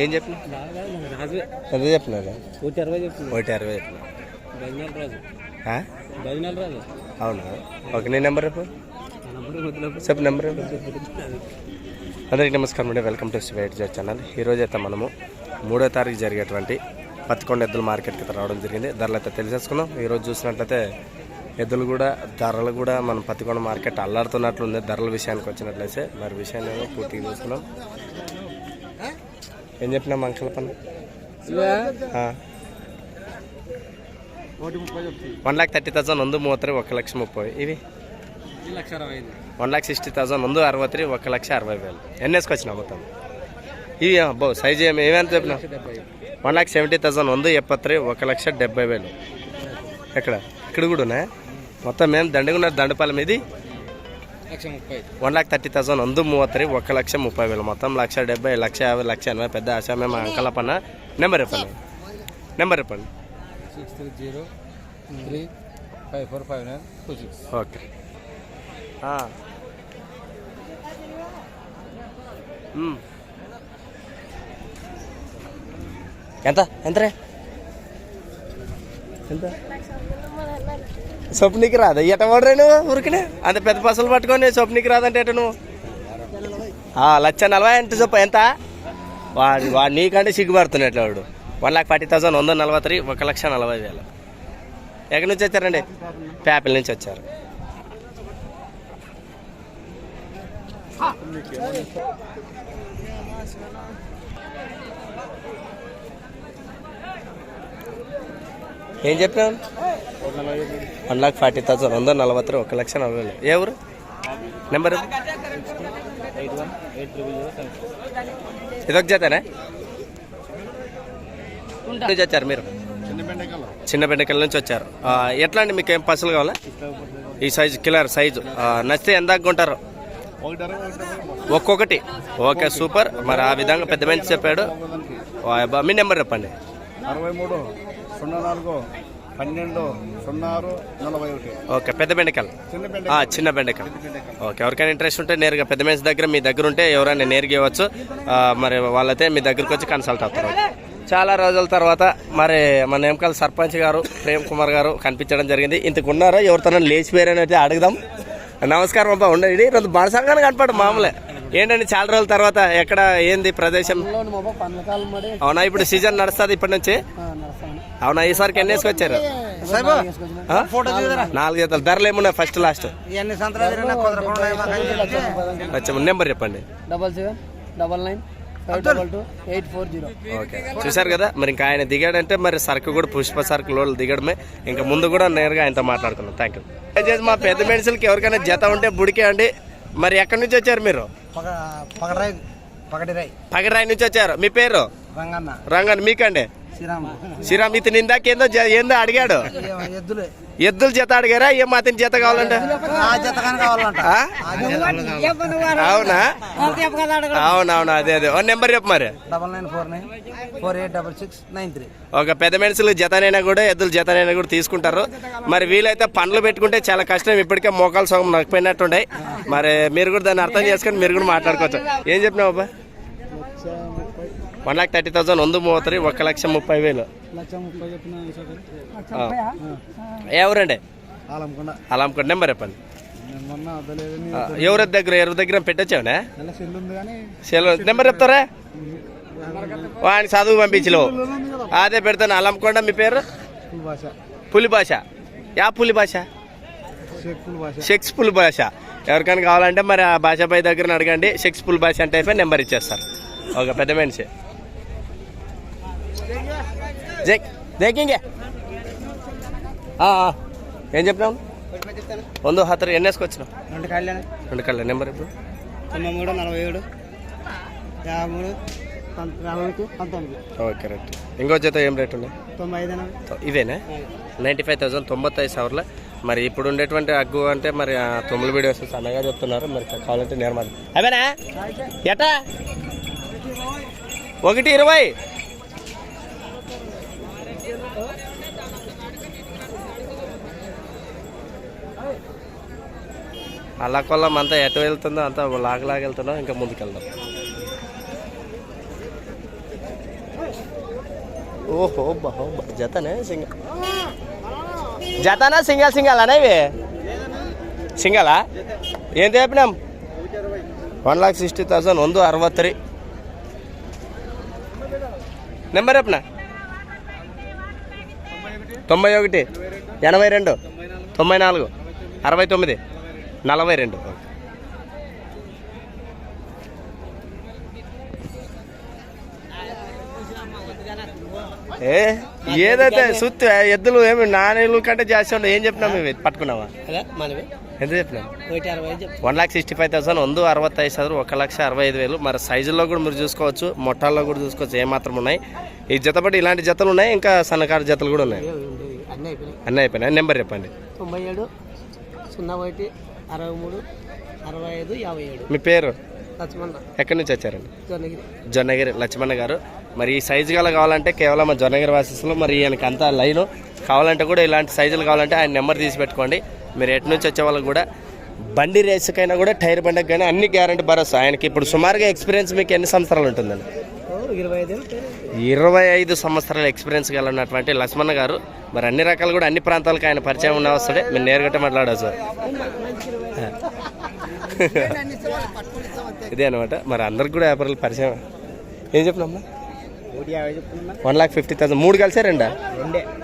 ఏం చెప్పిన ఎంత చెప్పినారు? 160 చెప్పిన. అవునా? ఓకే, నీ నెంబర్ చెప్పు. నెంబర్ అందరికీ నమస్కారం అండి. Welcome to sweet Z channel. ఈరోజు అయితే మనము 3వ తారీఖు జరిగేటువంటి పత్తికొండ ఎద్దుల మార్కెట్కి అయితే రావడం జరిగింది. ధరలు అయితే తెలిసేసుకున్నాం. ఈరోజు చూసినట్లయితే ఎద్దులు కూడా ధరలు కూడా మనం పత్తికొండ మార్కెట్ అల్లాడుతున్నట్లుంది. ధరల విషయానికి వచ్చినట్లయితే మరి విషయాన్ని ఏమో పూర్తిగా చూసుకున్నాం. ఏం చెప్పినా మంకల పని 1,30,000 ಒಂದು 33 1,30,000 ఇవి 1,60,000 ಒಂದು 63 1,60,000 ఎన్ని వేసుకొచ్చినా మొత్తం ఇవి అబ్బో సైజ్ ఏమేంత చెప్పినా 1,70,000 ಒಂದು 73 1,70,000 ఇక్కడ కూడా మొత్తం మేము దండగున్నారు. దండపాలెం ఇది 1,30,000 ಒಂದು 33 1,30,000 మొత్తం 1,70,000 1,50,000 1,80,000 పెద్ద ఆశ. మేము అంకల పన్న నెంబర్ చెప్పండి. 63035454926. ఓకే. ఎంతరే ఎంత స్వప్నికి రాదా? ఎట పడరా నువ్వు ఊరికినే అంత పెద్ద పసలు పట్టుకొని స్వప్నికి రాదంటే ఎట నువ్వు 1,40,000 ఎంత చెప్ప ఎంత వాడు నీకంటే సిగ్గుపడుతున్నట్లు వాడు 1,40,000 ಒಂದು 43 1,40,000 ఎక్కడి నుంచి వచ్చారండి? పేపల నుంచి వచ్చారు. ఏం చెప్పినావు? 1,40,000 ಒಂದು 43 1,40,000 ఏ ఊరు? నెంబర్ ఇదొక జతనే నుంచి వచ్చారు మీరు? చిన్న బెండకల్ నుంచి వచ్చారు. ఎట్లా అండి? మీకు ఏం పసలు కావాలా? ఈ సైజు కిలర్ సైజు నచ్చితే ఎంత కొంటారు? ఒక్కొక్కటి. Okay, super. మరి ఆ విధంగా పెద్ద మనిషి చెప్పాడు. మీ నెంబర్ చెప్పండి. 6312120641. ఓకే, పెద్ద బెండకాయలు చిన్న బెండకాయలు. ఓకే, ఎవరికైనా ఇంట్రెస్ట్ ఉంటే నేరుగా పెద్ద మనిషి దగ్గర మీ దగ్గర ఉంటే ఎవరైనా నేరుగా ఇవ్వచ్చు. మరి వాళ్ళైతే మీ దగ్గరకు వచ్చి కన్సల్ట్ అవుతారు. చాలా రోజుల తర్వాత మరి మన నేమకాల సర్పంచ్ గారు ప్రేమ్ కుమార్ గారు కనిపించడం జరిగింది. ఇంతకు ఉన్నారో ఎవరితో లేచిపోయారని అయితే అడుగుదాం. నమస్కారం అబ్బా. ఉండేది రోజు బాణసంగానే కనపడు మామూలే. ఏంటండి చాలా రోజుల తర్వాత ఎక్కడ ఏంది ప్రదేశం? అవునా? ఇప్పుడు సీజన్ నడుస్తుంది ఇప్పటి నుంచి? అవునా? ఈసారికి ఎన్ని వేసుకొచ్చారు? 4 జతలు. ధరలు ఏమున్నాయి ఫస్ట్ లాస్ట్? నెంబర్ చెప్పండి. 7799922840. ఓకే, చూసారు కదా. మరి ఇంకా ఆయన దిగాడంటే మరి సరుకు కూడా పుష్ప సరుకు లోళ్ళు దిగడమే. ఇంకా ముందు కూడా నేరుగా ఆయనతో మాట్లాడుకున్నాం. Thank you. మా పెద్ద మనుషులకి ఎవరికైనా జత ఉంటే బుడికే అండి. మరి ఎక్కడి నుంచి వచ్చారు మీరు? పగడరాయి నుంచి వచ్చారు. మీ పేరు? రంగన్న. మీకండి? శ్రీరామ్. ఇతను ఇందాకేందో అడిగాడు. ఎద్దుల జత అడిగారా? ఏం అతని జత కావాలంటే? అవునా? అవునవును, అదే నెంబర్ చెప్పు మరి. 9949486693. ఒక పెద్ద మనుషులు జతనైనా కూడా ఎద్దుల జతనైనా కూడా తీసుకుంటారు. మరి వీలైతే పండ్లు పెట్టుకుంటే చాలా కష్టం. ఇప్పటికే మోకాలు సగం నొక్కిపోయినట్టుండే. మరి మీరు కూడా దాన్ని అర్థం చేసుకొని మీరు కూడా మాట్లాడుకోవచ్చు. ఏం చెప్పినావు అబ్బా? 1,30,000 ಒಂದು 33 1,30,000. ఎవరండి? అలంకొండ. నెంబర్ చెప్పండి. ఎవరి దగ్గర పెట్టొచ్చావునా? నెంబర్ చెప్తారా? వాడిని చదువు పంపించలేవు. అదే పెడతాను. అలంకొండ. మీ పేరు? పులి భాష. యా పులి భాష? షెక్స్ పులి భాష. ఎవరికైనా కావాలంటే మరి ఆ భాషపై దగ్గర అడగండి. షెక్స్ పులి భాష అంటే అయిపోయి నెంబర్ ఇచ్చేస్తారు. ఒక పెద్ద మనిషి. ఏం చెప్పినావు? 1,10 ఎన్ని వేసుకొచ్చినావు? 2 కాళ్ళ. నెంబర్ ఇప్పుడు? 93475319. Okay, right. ఇంకో జత ఏం రేట్ ఉన్నాయి? ఇవేనా? 95,000 95,000. మరి ఇప్పుడు ఉండేటువంటి అగ్గు అంటే మరి 9 వీడియోస్ సన్నగా చెప్తున్నారు. మరి కావాలంటే నేర్మాది అవేనా? ఎటా 1,20. అలా కొల్లం అంతా ఎటు వెళ్తుందో అంతా లాగలాగెళ్తున్నాం. ఇంకా ముందుకెళ్దాం. ఓహో బహో జతనే సింగల్ జతనా సింగల్ అనే ఇవి సింగలా ఏం చెప్పినాం 1,60,000 ಒಂದು 63 నెంబర్ చెప్పనా 91 82 94 69 42 ఏదైతే సుత్తి ఎద్దులు ఏమి నాణ్యులు కంటే జాస్తి ఉండవు. ఏం చెప్పినాం మేము పట్టుకున్నావా ఎంత చెప్పినాం 1,65,000 ಒಂದು 65,000 1,65,000. మరి సైజుల్లో కూడా మీరు చూసుకోవచ్చు, మొట్టాల్లో కూడా చూసుకోవచ్చు ఏమాత్రం ఉన్నాయి. ఈ జత బట్టి ఇలాంటి జతలు ఉన్నాయి, ఇంకా సన్నకారు జతలు కూడా ఉన్నాయి. అన్నీ అయిపోయినాయి. నెంబర్ చెప్పండి. 97 01 63 65 57. మీ పేరు? లక్ష్మణ. ఎక్కడి నుంచి వచ్చారండి? జొన్నగిరి. జొన్నగిరి లక్ష్మణ గారు. మరి ఈ సైజు గల కావాలంటే కేవలం మా జొన్నగిరి వాసిస్లో మరి ఈయనకి అంతా లైను కావాలంటే కూడా ఇలాంటి సైజులు కావాలంటే ఆయన నెంబర్ తీసి పెట్టుకోండి. మీరు ఎటు నుంచి వచ్చే వాళ్ళకి కూడా బండి రేసుకైనా కూడా టైర్ బండికి కానీ అన్ని గ్యారంటీ భరోసా. ఆయనకి ఇప్పుడు సుమారుగా ఎక్స్పీరియన్స్ మీకు ఎన్ని సంవత్సరాలు ఉంటుందండి? 25 సంవత్సరాల ఎక్స్పీరియన్స్ కలిగినటువంటి లక్ష్మణ గారు. మరి అన్ని రకాలు కూడా అన్ని ప్రాంతాలకు ఆయన పరిచయం ఉన్న వస్తాడే. మీరు నేరుగట్టే మాట్లాడవచ్చు సార్. ఇదే అనమాట. మరి అందరికి కూడా వ్యాపారాలు పరిచయం. ఏం చెప్పినమ్మా? 1,50,000. 3 కలిసే రెండేనా?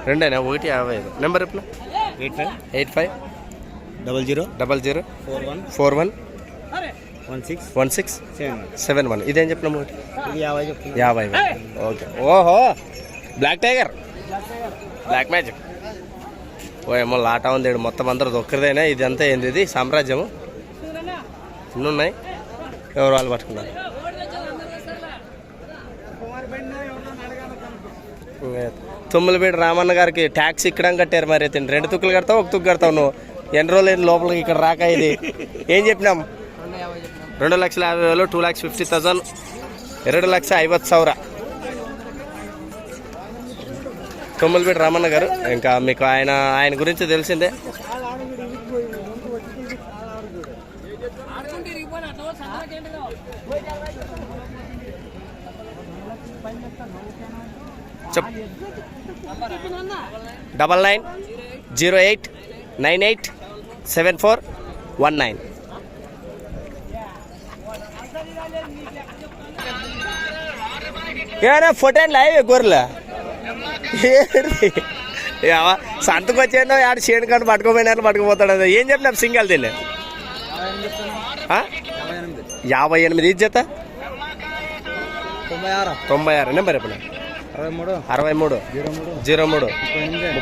1,55,000. నెంబర్ చెప్పిన 85 00 00 41 16 71. ఇదేం చెప్పినాము? 50. ఓకే. ఓహో బ్లాక్ టైగర్, బ్లాక్ మ్యాజిక్. ఓ ఏమో లాటా ఉంది మొత్తం అందరూ ఒక్కరిదైనా. ఇది అంతా ఏంది? ఇది సామ్రాజ్యము. ఎన్ని ఉన్నాయి? ఎవరు వాళ్ళు పట్టుకున్నారు? తుమ్మలపేట రామన్న గారికి ట్యాక్స్ ఇక్కడ కట్టారు. మరి 2 తుక్కులు కడతావు, 1 తుక్కు కడతావు నువ్వు. ఎన్ని రోజులు లోపలికి ఇక్కడ రాక. ఇది ఏం చెప్పినాం? 2,50,000 2,50,000 2,50,000. తుమ్మలపేట రామన్న గారు. ఇంకా మీకు ఆయన గురించి తెలిసిందే. చెప్ 99 08 98 74 19. ఏమైనా ఫోటో లైవ్ గొర్రెల సంతకు వచ్చేనో ఆడ చేను కానీ పట్టుకోపోయినా పట్టుకుపోతాడు. అది ఏం చెప్పినా సింగల్ తిని 58. ఇది జత 96. నెంబర్ ఎప్పుడు? 63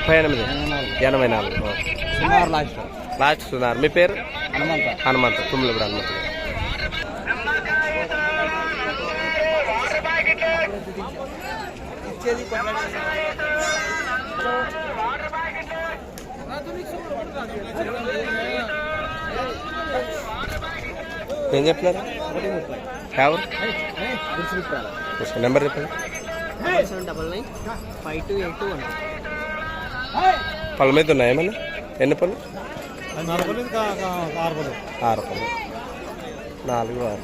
03 38 84. లాస్ట్ సునార్. మీ పేరు? హనుమంత. తుమ్మలపూడి హనుమంత. ఏం చెప్తున్నారు? ఎవరు? నెంబర్ చెప్పండి. 799 5281. పళ్ళ మీద ఉన్నాయి ఏమన్నా? ఎన్ని పళ్ళు? 4 పళ్ళు, 6 పళ్ళు. 6 పళ్ళు. 4 6.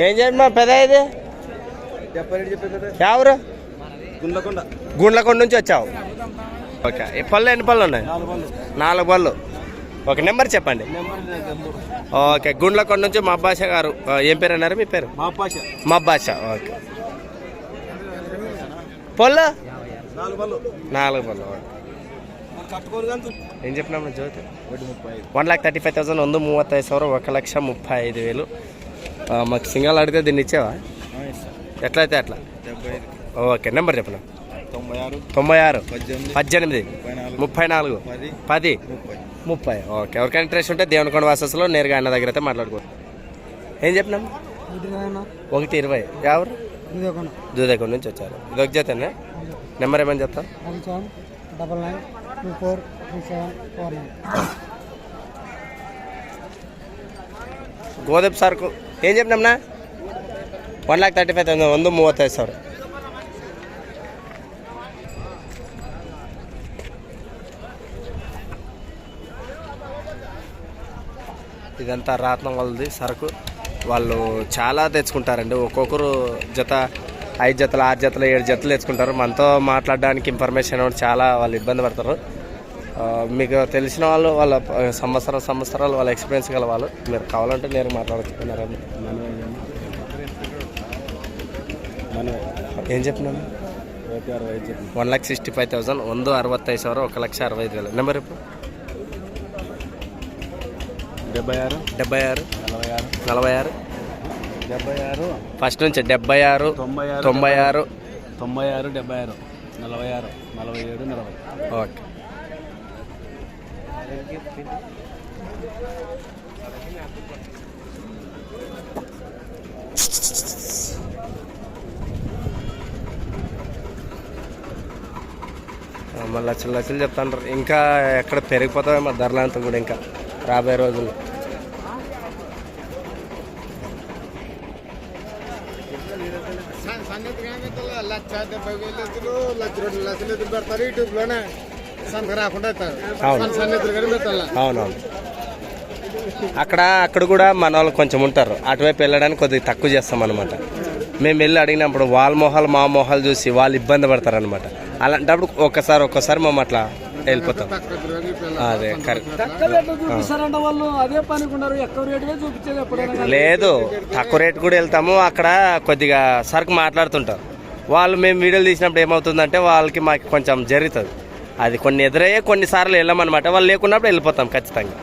ఏం చేయండి మా పెద్ద ఇది ఎవరు? గుండ్లకొండ నుంచి వచ్చావు. ఓకే. ఈ పళ్ళు ఎన్ని పళ్ళు ఉన్నాయి? 4 పళ్ళు. ఓకే. నెంబర్ చెప్పండి. ఓకే. గుండ్లకొండ నుంచి మబ్బాషా గారు. ఏం పేరు అన్నారు మీ పేరు? మబ్బాషా. ఓకే. పళ్ళు 4 పళ్ళు. ఏం చెప్పినాము జ్యోతి? 1,35,000 ಒಂದು 35,000 1,35,000. మాకు సింగల్ అడిగితే దీన్ని ఇచ్చావా? ఎట్లయితే అట్లా. ఓకే. నెంబర్ చెప్పనా? 96 18 34 10 30. ఓకే. ఎవరికైనా ఇంట్రెస్ట్ ఉంటే దేవునికొండ వాసస్లో నేరుగా అన్న దగ్గర అయితే మాట్లాడుకో. ఏం చెప్పినాం? 120. ఎవరు? దూదేకొండ నుంచి వచ్చారు. ఇది ఒక జతనే. నెంబర్ ఏమని చెప్తా? 99 గోదప్ సార్కు ఏం చెప్పినాంనా? 1,35,000 ಒಂದು 35,000. ఇదంతా రాత్నం వాళ్ళది సరుకు. వాళ్ళు చాలా తెచ్చుకుంటారండి. ఒక్కొక్కరు జత 5 జతలు 6 జతలు 7 జతలు తెచ్చుకుంటారు. మనతో మాట్లాడడానికి ఇన్ఫర్మేషన్ చాలా వాళ్ళు ఇబ్బంది పడతారు. మీకు తెలిసిన వాళ్ళు వాళ్ళ సంవత్సరాలు వాళ్ళ ఎక్స్పీరియన్స్ గల వాళ్ళు, మీరు కావాలంటే నేను మాట్లాడుతున్నారు. ఏం చెప్పినాను? 1,65,000 ಒಂದು 65,000 1,65,000. నెంబర్ ఇప్పుడు 76 76 46 46 ఫస్ట్ నుంచి 76 96 96 76 46 47 40. ఓకే. మళ్ళీ లక్షలు చెప్తాంటారు. ఇంకా ఎక్కడ పెరిగిపోతామేమో ధరలు అంతా కూడా ఇంకా రాబోయే రోజుల్లో. అవునవును. అక్కడ కూడా మన వాళ్ళు కొంచెం ఉంటారు, అటువైపు వెళ్ళడానికి కొద్దిగా తక్కువ చేస్తాం అనమాట. మేము వెళ్ళి అడిగినప్పుడు వాళ్ళ మొహాలు మా మొహాలు చూసి వాళ్ళు ఇబ్బంది పడతారు అనమాట. అలాంటప్పుడు ఒక్కసారి మేము అట్లా వెళ్ళిపోతాం. అదే కరెక్ట్. లేదు, తక్కువ రేటు కూడా వెళ్తాము. అక్కడ కొద్దిగా సరుకు మాట్లాడుతుంటారు వాళ్ళు. మేము వీడియోలు తీసినప్పుడు ఏమవుతుందంటే వాళ్ళకి మాకు కొంచెం జరుగుతుంది. అది కొన్ని ఎదురయ్యే కొన్నిసార్లు వెళ్ళామన్నమాట. వాళ్ళు లేకున్నప్పుడు వెళ్ళిపోతాం ఖచ్చితంగా.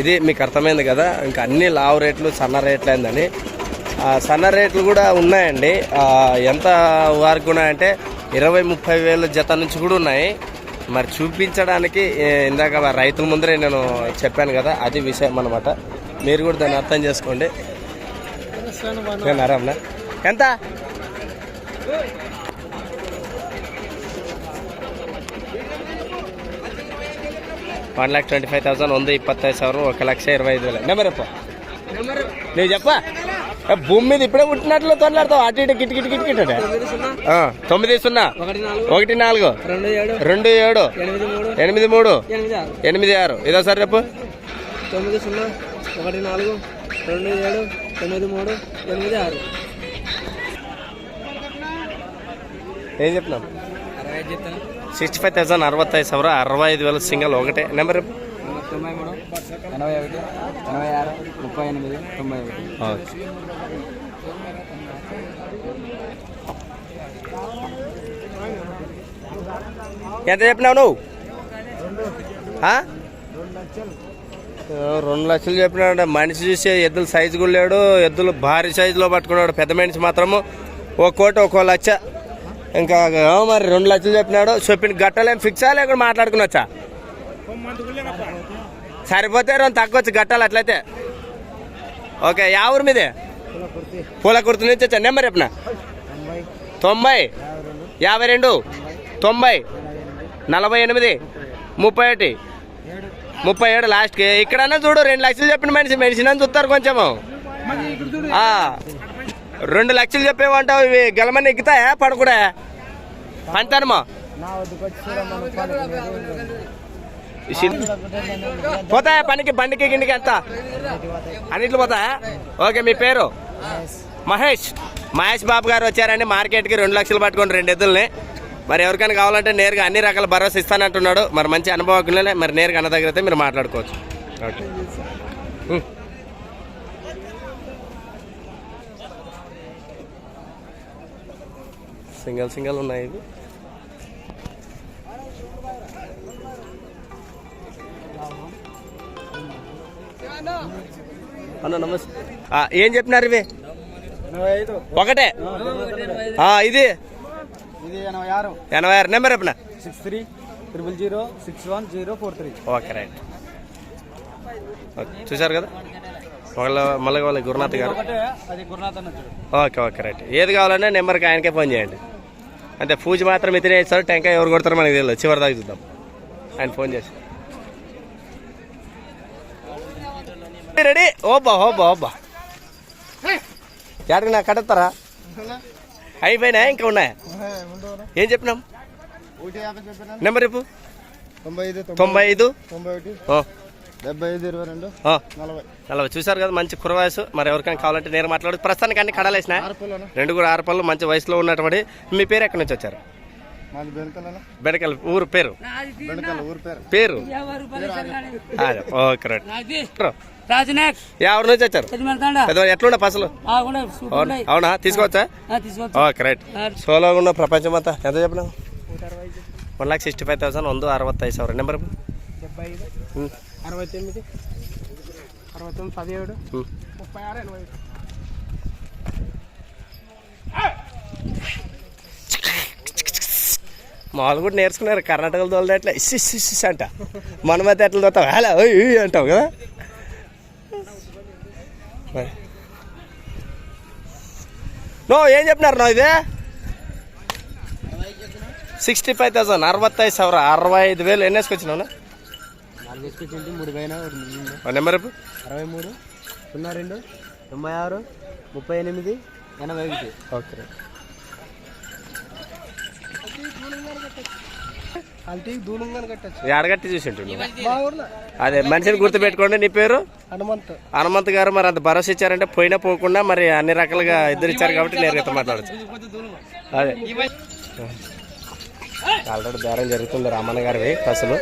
ఇది మీకు అర్థమైంది కదా. ఇంకా అన్ని లావు రేట్లు సన్న రేట్లు అయిందని. సన్న రేట్లు కూడా ఉన్నాయండి. ఎంత వరకు ఉన్నాయంటే 20-30 వేల జత నుంచి కూడా ఉన్నాయి. మరి చూపించడానికి ఇందాక రైతుల ముందరే నేను చెప్పాను కదా, అది విషయం అన్నమాట. మీరు కూడా దాన్ని అర్థం చేసుకోండి. నేను అరామ్నా ఎంత 1,25,000 ಒಂದು 25,000 1,25,000. నెంబర్ చెప్ప, నువ్వు చెప్ప. భూమి మీద ఇప్పుడే పుట్టినట్లు తొలలాడతావు. అటు ఇటు గిట్ 9014 27 83 86. ఇదోసారి చెప్పు. 9014278386. ఏం చెప్తున్నాం? 65,000 65,000 65,000 సింగల్ ఒకటే. నెంబర్ 93 81 86 38 91. ఎంత చెప్పినావు నువ్వు? 2 లక్షలు చెప్పినాడు. మనిషి చూసే ఎద్దుల సైజు కూడా లేడు. ఎద్దులు భారీ సైజులో పట్టుకున్నాడు. పెద్ద మనిషి మాత్రము 1,00,00,000. ఇంకా మరి 2 లక్షలు చెప్పినాడు. చెప్పిన గట్టాలేం ఫిక్స్ లేకుండా మాట్లాడుకునొచ్చా? సరిపోతే 2 తగ్గొచ్చు గట్టాలు అట్లయితే. ఓకే. యా ఊరు మీదే? పూలకుర్తి నుంచి వచ్చా. నెంబర్ చెప్పిన 90 52 90 48 31 37 లాస్ట్కి. ఇక్కడన్నా చూడు 2 లక్షలు చెప్పిన మనిషిని చూస్తారు కొంచెము. 2 లక్షలు చెప్పేమంటావు. ఇవి గెలమని ఎక్కుతాయా పడకూడా? పంతానమా పోతాయా పనికి బండికి గిండికి ఎంత అన్నిట్లు పోతాయా? ఓకే. మీ పేరు? మహేష్ బాబు గారు వచ్చారండి మార్కెట్కి. 2 లక్షలు పట్టుకోండి 2 ఎద్దుల్ని. మరి ఎవరికైనా కావాలంటే నేరుగా అన్ని రకాల భరోసా ఇస్తానంటున్నాడు. మరి మంచి అనుభవజ్ఞులే. మరి నేరుగా అన్న దగ్గర అయితే మీరు మాట్లాడుకోవచ్చు. ఓకే. సింగల్ ఉన్నాయి ఇవి. అన్న నమస్తే. ఏం చెప్పినారు ఇవి? ఒకటే. ఇది 86. నెంబర్ చెప్పిన 63 000 61043. Okay right. చూసారు కదా మళ్ళీ వాళ్ళ గురునాథ్ గారు. Okay right. ఏది కావాలన్నా నెంబర్కి ఆయనకే ఫోన్ చేయండి. అంటే పూజ మాత్రం ఇతనే ఇస్తారు. టెంకాయ ఎవరు కొడతారో మనకి తెలియదు. చివరి దాకా చూద్దాం. ఆయన ఫోన్ చేసి రెడీ. ఓబ్బా ఎక్కడికి నాకు కట్టేస్తారా అయిపోయినా ఇంకా ఉన్నాయా ఏం చెప్పినాం నెంబర్ చెప్పు 95 40 చూసారు కదా మంచి కుర్ర వయసు మరి ఎవరికైనా కావాలంటే నేను మాట్లాడు ప్రస్తుతానికి అన్ని కడలేసిన 2 కూడా 6 పళ్ళు మంచి వయసులో ఉన్నటువంటి మీ పేరు ఎక్కడి నుంచి వచ్చారు బెడకల్ ఊరు పేరు పేరు ఓకే రైట్ ఎవరి నుంచి వచ్చారు ఎట్లుండే పసలు అవునా తీసుకోవచ్చా ఓకే రైట్ సోలోగా ఉన్న ప్రపంచం అంతా ఎంత చెప్పినావు 1,65,000 ಒಂದು 65,000 నెంబర్ 69 69 17 36 మామూలు కూడా నేర్చుకున్నారు కర్ణాటకలో తోలది అట్లా ఇస్ అంట మనమైతే ఎట్లా తోతావు హలో అంటావు కదా నో ఏం చెప్పినారు నో ఇదే 65,000 65,000 65,000 ఎన్ని వేసుకొచ్చినావునా నెంబర్ 63 02 96 38 81 ఓకే ఎడగట్టి చూసింటు అదే మనిషిని గుర్తుపెట్టుకోండి నీ పేరు హనుమంత్ గారు మరి అంత భరోసా ఇచ్చారంటే పోయినా పోకుండా మరి అన్ని రకాలుగా ఇద్దరు ఇచ్చారు కాబట్టి నేరుగా మాట్లాడచ్చు అదే ఆల్రెడీ బేరం జరుగుతుంది రామన్న గారివి అసలు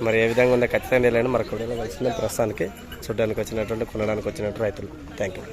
మరి ఏ విధంగా ఉందో ఖచ్చితంగా తెలియదు మరి కూడా కలిసింది ప్రస్తుతానికి చూడడానికి వచ్చినటువంటి కొనడానికి వచ్చినట్టు రైతులు థ్యాంక్ యూ